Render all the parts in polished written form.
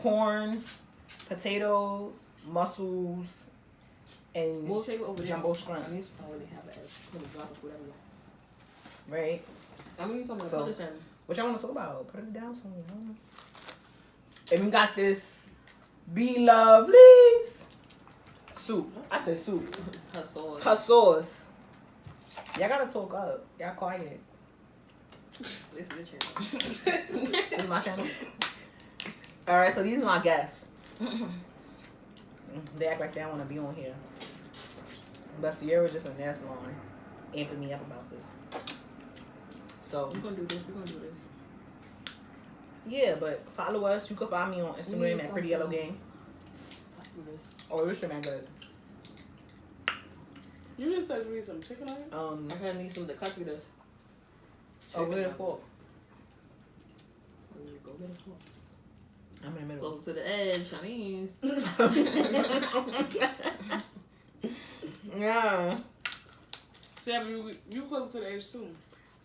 corn, potatoes, mussels, and We'll take it over jumbo there. shrimp. Chinese already have it. Let me drop the food everywhere. Right? I mean, you So- put this in. What y'all want to talk about? Put it down somewhere. I don't know. And we got this Be Lovely's soup. I said soup. Her sauce. Her sauce. Y'all gotta talk up. Y'all quiet. This is the channel. This is my channel. Alright, so these are my guests. They act like they don't want to be on here. But Sierra's just in their salon, amping me up about this. So, We're gonna do this. We're gonna do this. yeah, but follow us. You can find me on Instagram at Pretty Yellow Gang. Let's do this. Oh, this shit ain't good. You just said we need some chicken on it? I kind of need some to cut through this. Oh, where's the fork? Go get a fork. I'm in the middle. Close to the edge, Chinese. Yeah. See, you close to the edge too.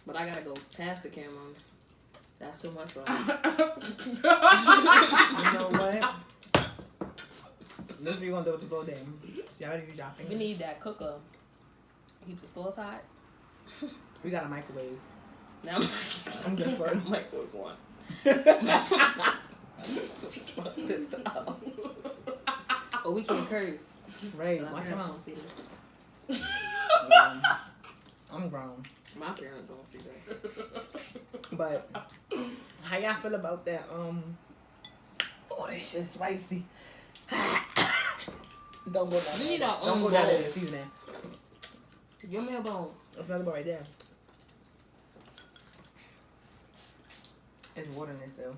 But I gotta go past the camera. That's too much. You know what? This is what you're gonna do with this whole damn. Y'all gotta use y'all We fingers. need that cooker. Keep the sauce hot. We got a microwave. Now I'm just for microwave one. Oh, we can't curse. Right, My watch your parents mouth. don't see this. I'm grown. My parents don't see that. But how y'all feel about that? Oh, that shit's spicy. Don't go down. We need our Don't own go down bowl. there this evening. Give me a bone. That's another bowl right there. It's water in it too.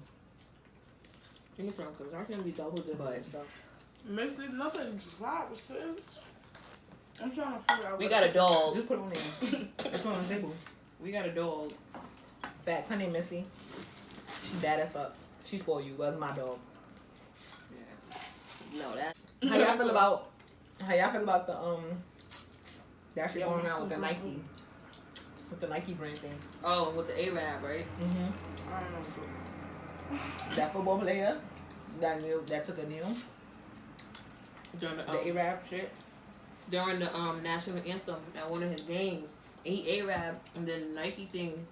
Give me some, because I can be double dipping But- and stuff. Missy, nothing dropped, sis. I'm trying to figure out We what- got a dog. Just put it on there. Just put it on the table. We got a dog. Facts. Her name Missy. She bad as fuck. She spoil you. That's my dog. Yeah. No, that. How y'all feel about? How y'all feel about the that shit going around with the Nike, with the Nike brand thing? Oh, with the Arab, right? Mm-hmm. I don't know. That football player that took a kneel. During the, The Arab shit. during the national anthem at one of his games. And he Arab, and then the Nike thing,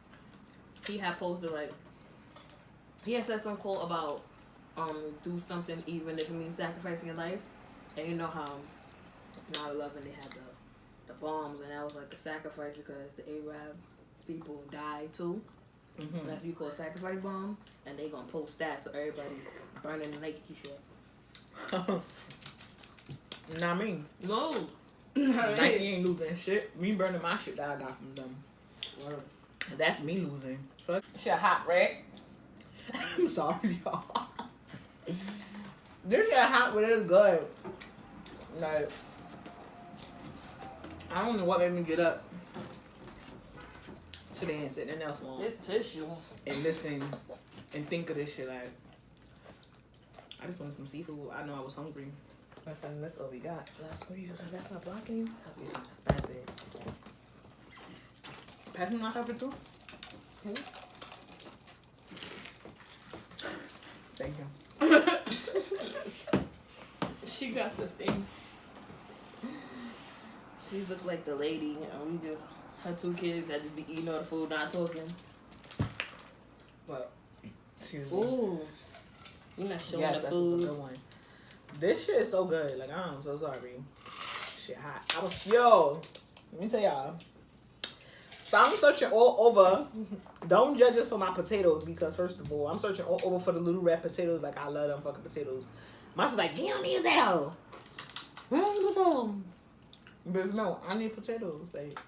he had posted like, he had said something cool about do something even if it means sacrificing your life. And you know how 9/11 they had the bombs, and that was like a sacrifice because the Arab people died too. Mm-hmm. And that's what you call a sacrifice bomb, and they gonna post that so everybody burning the Nike shit. Not me. No. Nike ain't losing shit. Me burning my shit that I got from them. That's me losing. Fuck. Shit hot, right? I'm sorry, y'all. This shit hot, but it's good. Like, I don't know what made me get up today and sit in else long It's tissue. and listen and think of this shit. Like, I just wanted some seafood. I know I was hungry. That's all we got. That's what you said. That's not blocking you. That's bad, babe. Pass me my pepper too. Thank you. She got the thing. She looked like the lady, and we just her two kids that just be eating all the food, not talking. Well, excuse me. Ooh, you're not showing Yes, the that's a food. good one. This shit is so good. Like, I'm so sorry. Shit hot. Yo, let me tell y'all. So I'm searching all over. Don't judge us for my potatoes because first of all, I'm searching all over for the little red potatoes. Like, I love them fucking potatoes. My sister's like, you don't need potato. I don't need potato. But no, I need potatoes. Like,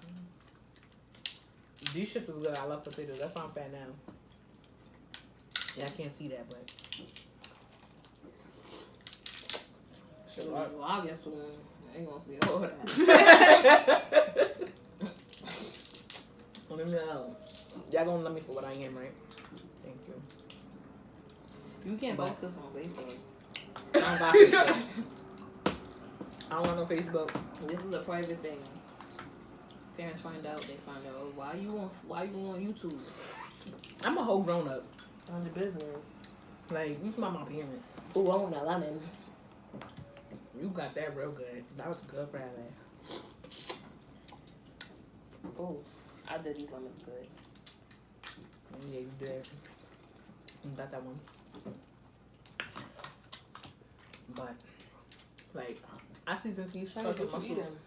these shits is good. I love potatoes. That's why I'm fat now. Yeah, I can't see that, but. Well, I guess soon. I ain't gonna see all that. Let me know. Y'all gonna love me for what I am, right? Thank you. You can't post this on Facebook. I don't got Facebook. I don't want no Facebook. This is a private thing. Parents find out, they find out. Oh, why you on YouTube? I'm a whole grown up. On the business. Like, you smell my parents. Ooh, I want that lemon. You got that real good. That was a good crab leg. Ooh, I did these lemons good. Yeah, you did. You got that one. But, like, I seasoned these Trying to fucking get you mussels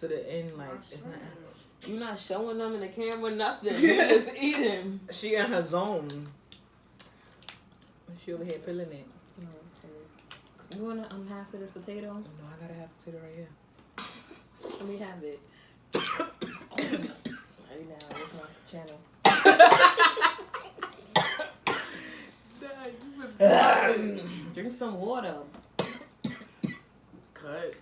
to the end. Like, it's not. You're not showing them in the camera, nothing. You just eating. She in her zone. She over here peeling it. No, okay. You want half of this potato? No, I gotta have potato right here. Let me have it. Right now, it's my channel. Drink some water. Cut.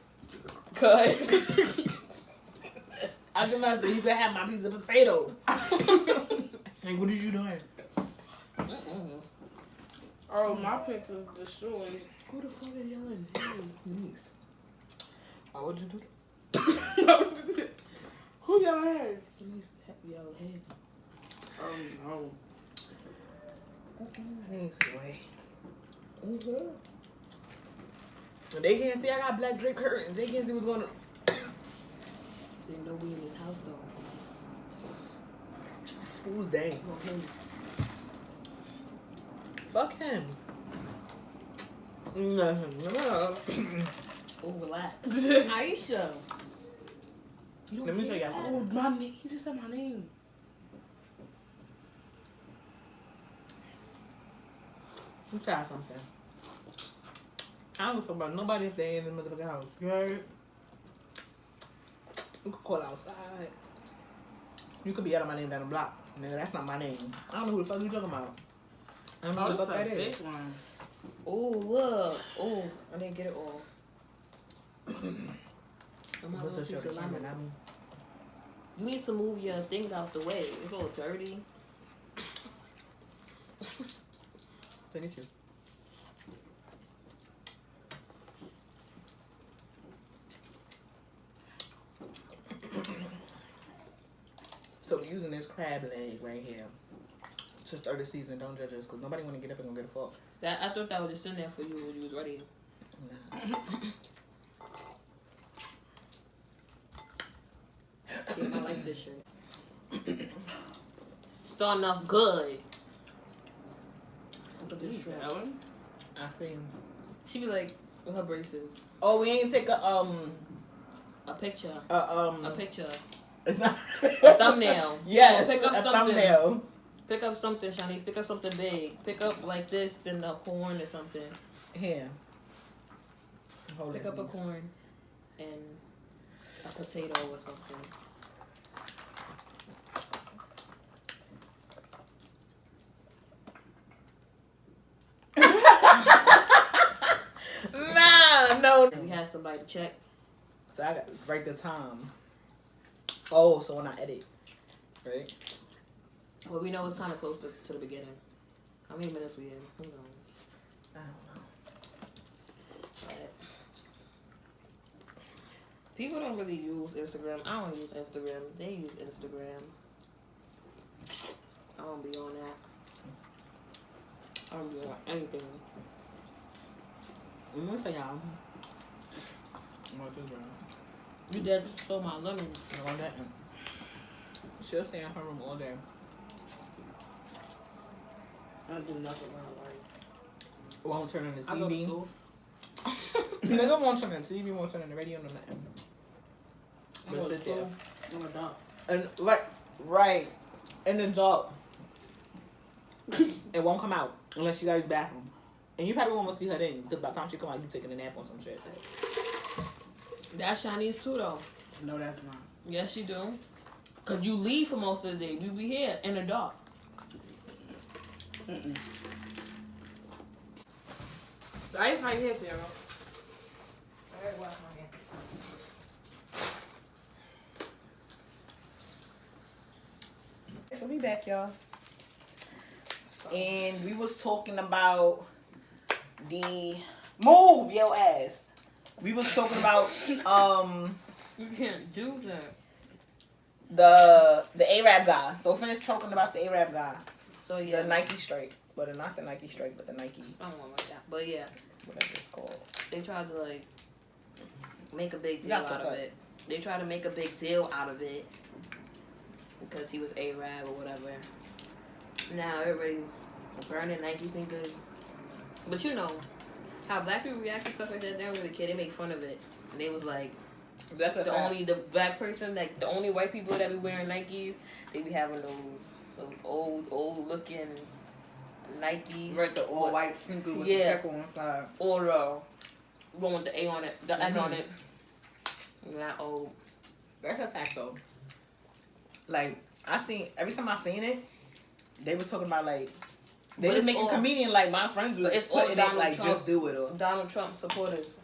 I was gonna say you can have my piece of potato. Like, what is you doing? Oh, my pizza's destroyed. Who the fuck is yelling? Niece. Oh, what did you do? Who yelling at? Somebody's yelling head. Oh, no. Thanks, boy. They can't see I got black drip curtains. They can't see what's going on. They know we in this house though. Who's they? Well, him. Fuck him. No. Oh, relax. Aisha. Let me tell you. Oh, my name. He just said my name. Let me try something. I don't give a fuck about nobody if they in the motherfucking house. You heard? You could call outside. You could be out of my name down the block. Nigga, that's not my name. I don't know who the fuck you talking about. I don't know who the fuck that is. Big one. Oh, look. Oh, I didn't get it all. I'm What's the show? The camera, not me. You need to move your things out the way. It's all dirty. Finish you. So we're using this crab leg right here to start the season. Don't judge us, because nobody want to get up and go get a fork. That I thought that was just in there for you when you was ready. Nah. Damn, I like this shit. Starting off good. Look at this shrimp. Ellen? I see him. She be like, with her braces. Oh, we ain't take a picture. a Picture. a Thumbnail. Yes, Pick up a something. thumbnail. Pick up something, Shanice. Pick up something big. Pick up like this and a corn or something. Here. Hold Pick this up a piece. corn and a potato or something. Nah, no. We had somebody to check. So I got to write the time. Oh, so when I edit, right? Well, we know it's kind of close to the beginning. How many minutes we in? Who knows? I don't know. But people don't really use Instagram. I don't use Instagram. They use Instagram. I don't be on that. I don't be on anything. Let me say y'all. What is wrong? You dead stole my lemon. I want that. She'll stay in her room all day. I do nothing wrong, right? Won't turn on the I go to TV. school. Nigga won't turn on the TV, won't turn on the radio, no nothing. I go to sit there. school. I'm a dog. And right, in the dark. It won't come out unless she got his bathroom. And you probably won't want to see her then, because by the time she come out, you taking a nap on some shit. That's Chinese too, though. No, that's not. Yes, you do. Cause you leave for most of the day. We be here in the dark. Mm-mm. The ice right here, Sarah. Alright, wash my hand. So we back, y'all. And we was talking about the move your ass. We was talking about You can't do that. the Arab guy. So finish talking about the Arab guy. So yeah, The Nike strike, but not the Nike strike, but the Nike, something like that. But yeah, whatever it's called. they tried to like make a big deal That's out of okay. it. They tried to make a big deal out of it because he was A-Rab or whatever. Now everybody burning Nike sneakers. But you know how black people react to stuff like that. They don't really care. They make fun of it. And they was like, That's a fact. the black person, like the only white people that be wearing Nikes, they be having those old looking Nikes. Right, the all white sneaker with Yeah. the check on the side. Or the one with the A on it, the N on Mhm. it. Not old. That's a fact though. Like every time I seen it, they was talking about like they But was it's making all- comedian like my friends was but it's all putting it Donald like Trump. just do it or Donald Trump supporters.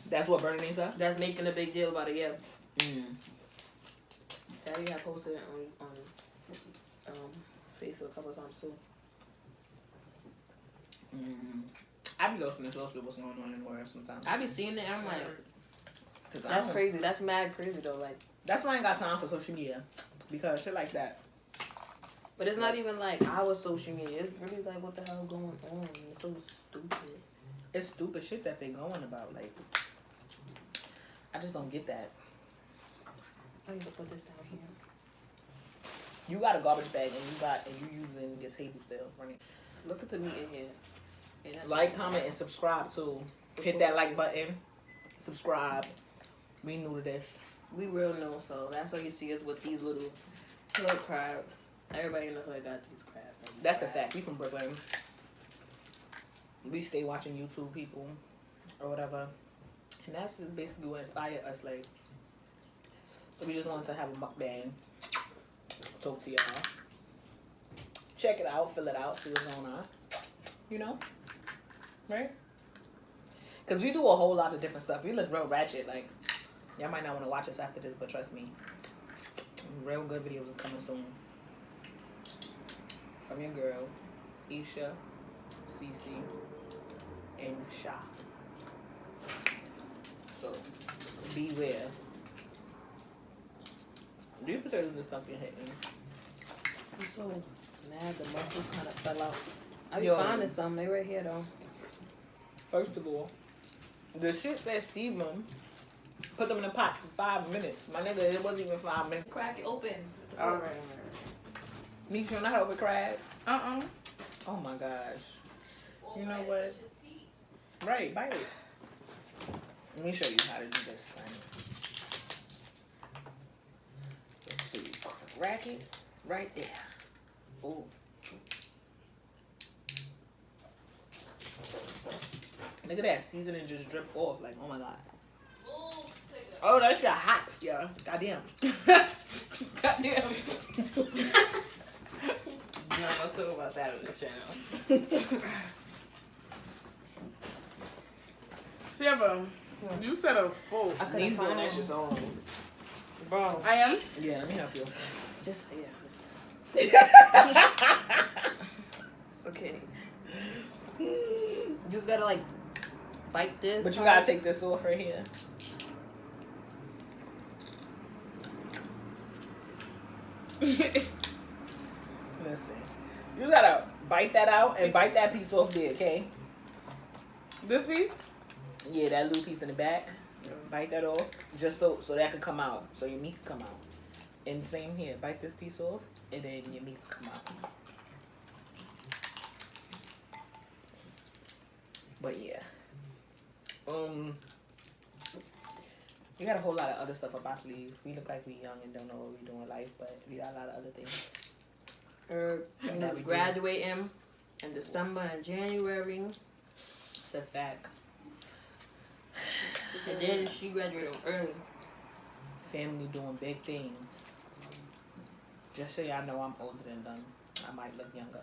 that's what Bernie means. That's making a big deal about it. Yeah. Mm. Daddy got posted on Facebook a couple of times too. Mm. I be listening to what's going on in the world sometimes. I be seeing it and I'm like, 'Cause I that's don't- crazy. That's mad crazy though. Like, That's why I ain't got time for social media because shit like that. but it's not even like our social media. It's really like what the hell going on. It's so stupid. It's stupid shit that they going about. Like I just don't get that. I need to put this down here. You got a garbage bag and you using your table still, right? Look at the meat in here. And that's- Like, comment, and subscribe too. Hit that like button. Subscribe. We new to this. We real know, so that's why you see us with these little hood crabs. Everybody in the hood got these crabs. That's a fact. We from Brooklyn. We stay watching YouTube people or whatever. And that's just basically what inspired us. Like, so we just wanted to have a mukbang. Talk to y'all. Check it out, fill it out, see what's going on. You know? Right? Because we do a whole lot of different stuff. We look real ratchet. Like, y'all might not want to watch us after this, but trust me. Real good videos is coming soon. From your girl, Aisha, Cece, and Sha. So, beware. These potatoes are fucking hitting. I'm so mad the mussels kind of fell out. I be Yo. finding some. They right here though. First of all, the shit says steam them. Put them in a pot for 5 minutes. My nigga, it wasn't even 5 minutes. Crack it open. Alright. Me sure not help with crabs. Uh-uh. Oh my gosh. You know what? Right, bite it. Let me show you how to do this thing. So you crack it right there. Ooh. Look at that seasoning just drip off. Like, oh my god. Oh, that shit hot, yeah. Goddamn. Goddamn. No, I'm not talking about that on this channel. Sierra, you said a full. I couldn't These find that shit's them. on. Bro, I am? Yeah, let me help you. just yeah. It's okay. You just gotta like bite this. But you gotta take this off right here. Listen. You gotta bite that out and bite that piece off there, okay? This piece? Yeah, that little piece in the back. Bite that off. Just so that can come out. So your meat can come out. And same here. Bite this piece off and then your meat can come out. But yeah. We got a whole lot of other stuff up our sleeve. We look like we young and don't know what we do in life, but we got a lot of other things. He's graduating in December and January. It's a fact. And then she graduated early. Family doing big things. Just so y'all know I'm older than them. I might look younger.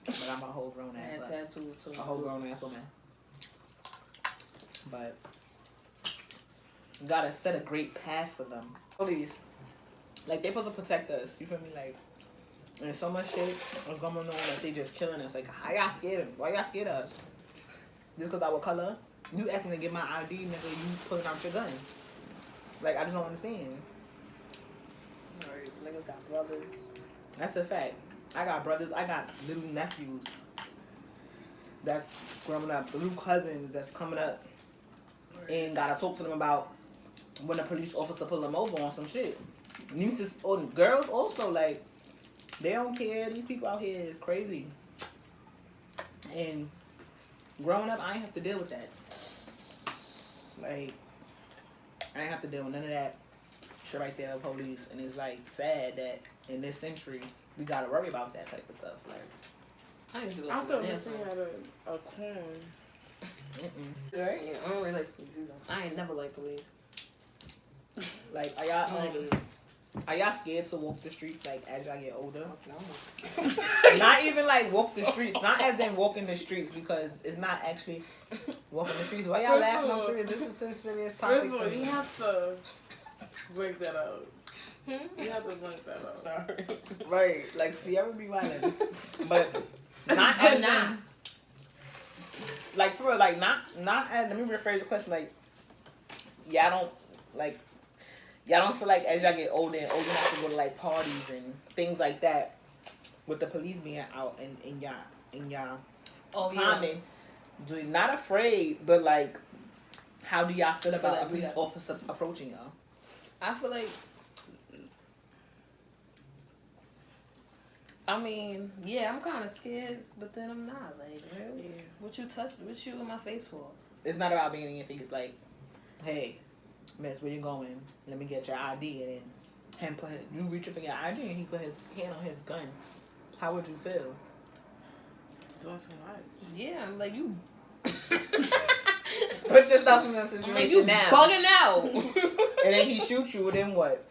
But I'm a whole grown ass And up. tattoos too. A whole grown ass woman. But you gotta set a great path for them. Police, like they supposed to protect us. You feel me? Like, and so much shit is going on that they just killing us. Like, how y'all scared them? Why y'all scared of us? Just cause our color? You asked me to get my ID, nigga. You pulling out your gun. Like, I just don't understand. Alright, niggas got brothers. That's a fact. I got brothers. I got little nephews that's growing up. Little cousins that's coming up, and gotta talk to them about when a police officer pull them over on some shit. Nieces or girls also like they don't care. These people out here is crazy. And growing up, I ain't have to deal with that. Like I ain't have to deal with none of that shit right there, police. And it's like sad that in this century we gotta worry about that type of stuff. Like I used to go I to thought the we dance see hall. had a corn. Right? Yeah, I don't really like police either. I ain't never liked police. Like are y'all scared to walk the streets like as y'all get older? No. Not even like walk the streets, not as in walking the streets because it's not actually walking the streets. Why y'all laughing? I'm serious. This is a serious topic. First of all, you have to break that out. You have to break that out. Sorry. Right, like Sierra be violent, but not as in, like for real, like not as. Let me rephrase the question. Like y'all don't feel like as y'all get older and older enough to go to like parties and things like that with the police being out in y'all timing. Yeah. Not afraid, but like how do y'all feel about a police officer approaching y'all? I feel like, I mean, yeah, I'm kind of scared, but then I'm not. Like, really? Yeah. What you in my face for? It's not about being in your face. Like, hey, miss, where you going? Let me get your ID. And then you reach up for your ID and he put his hand on his gun. How would you feel? Doing too much. Yeah, I'm like, you. Put yourself in that situation you now. Bugging out. And then he shoots you, then what?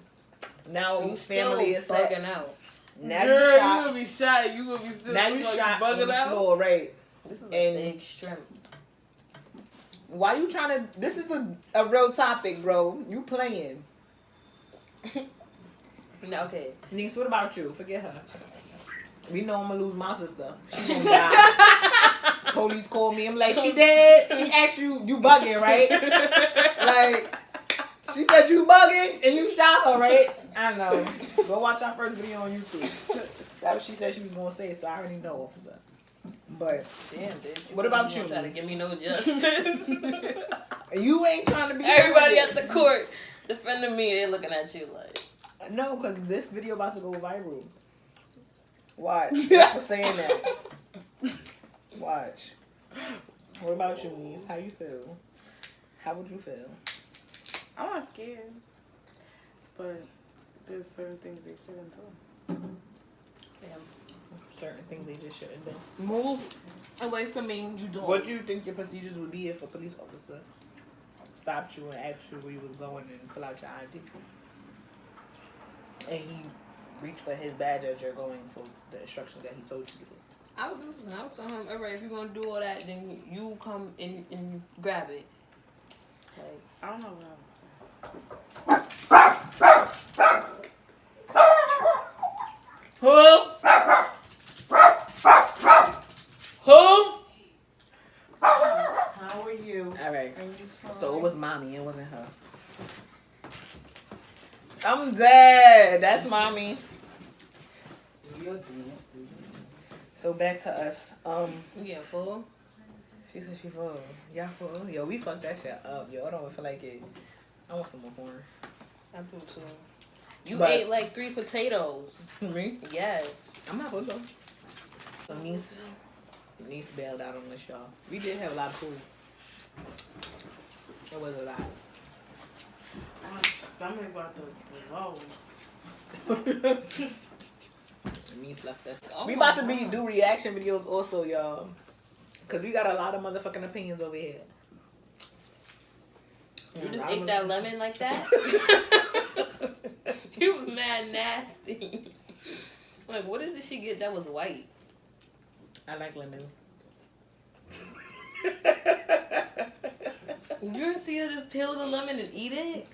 Now You family is bugging set. out. Now girl, you gonna be shot. You gonna be still. Now you shot on bugging the out. floor, right? This is a big shrimp. Why you trying to? This is a real topic, bro. You playing? No, okay. Niece, what about you? Forget her. We know I'm gonna lose my sister. She gonna die. Police called me. I'm like, she dead. She asked you bugging, right? Like, she said you bugging and you shot her, right? I know. Go watch our first video on YouTube. That's what she said she was gonna say. So I already know, officer. But damn, bitch. What about you? Try to give me no justice. You ain't trying to be. Everybody at the court defending me. They're looking at you like. No, because this video about to go viral. Watch. Just for saying that. Watch. What about you, Niece? How you feel? How would you feel? I'm not scared, but there's certain things they shouldn't do. Damn. Certain things they just shouldn't do. Move away from me, you don't. What do you think your procedures would be if a police officer stopped you and asked you where you was going and fill out your ID? And he reached for his badge as you're going for the instructions that he told you to do. I would tell him, alright, if you're gonna do all that, then you come and grab it. Like, I don't know what I was Who? How are you? Alright. So it was mommy, it wasn't her. I'm dead. That's mommy. So back to us. you getting full? She said she full. Y'all full? Yo, we fucked that shit up. Yo, I don't feel like it. I want some more corn. I do too. You ate like 3 potatoes. Me? Yes. I'm not full though. So Niece bailed out on us, y'all. We did have a lot of food. It was a lot. My stomach about to blow. Niece left us. Oh We about to God. do reaction videos also, y'all. Cause we got a lot of motherfucking opinions over here. You just ate that lemon like that? You mad nasty. Like, what did she get that was white? I like lemon. You didn't see her just peel the lemon and eat it?